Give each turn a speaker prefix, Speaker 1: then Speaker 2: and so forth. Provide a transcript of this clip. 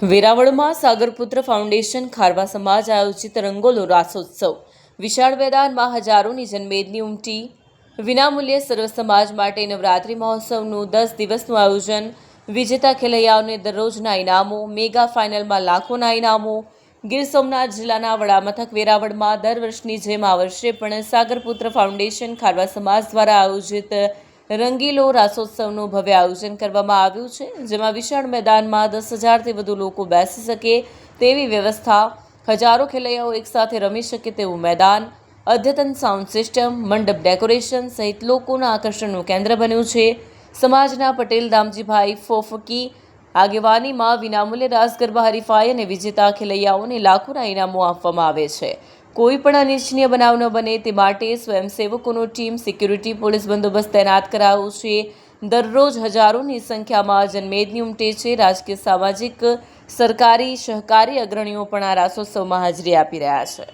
Speaker 1: વેરાવળમાં Sagarputra foundation ખારવા સમાજ આયોજિત રંગોલો રાસોત્સવ વિશાળ મેદાનમાં હજારોની જનમેદની ઉમટી વિનામૂલ્યે સર્વ સમાજ માટે નવરાત્રિ મહોત્સવનું 10 દિવસનું આયોજન વિજેતા ખેલૈયાઓને દરરોજના ઇનામો મેગા ફાઇનલમાં લાખોના ઇનામો ગીર સોમનાથ જિલ્લાના વડામથક વેરાવળમાં દર વર્ષની જેમ આ વર્ષે પણ સાગરપુત્ર ફાઉન્ડેશન ખારવા સમાજ દ્વારા આયોજિત રંગીલો રાસોત્સવનું ભવ્ય આયોજન કરવામાં આવ્યું છે, જેમાં વિશાળ મેદાનમાં 10,000થી વધુ લોકો બેસી શકે તેવી વ્યવસ્થા, હજારો ખેલૈયાઓ એકસાથે રમી શકે તેવું મેદાન, અદ્યતન સાઉન્ડ સિસ્ટમ, મંડપ ડેકોરેશન સહિત લોકોના આકર્ષણનું કેન્દ્ર બન્યું છે. સમાજના પટેલ દામજીભાઈ ફોફકી આગેવાનીમાં વિનામૂલ્યે રાસ ગરબા હરીફાઈ અને વિજેતા ખેલૈયાઓને લાખોના ઇનામો આપવામાં આવે છે. કોઈ પણ અનિચ્છનીય બનાવ ન બને તે માટે સ્વયંસેવકોનો ટીમ સિક્યુરિટી પોલીસ બંદોબસ્ત તૈનાત કરાયો છે. દરરોજ હજારોની સંખ્યામાં જનમેદની ઉમટે છે. રાજકીય, સામાજિક, સરકારી, સહકારી અગ્રણીઓ પણ આ રાસોત્સવમાં હાજરી આપી રહ્યા છે.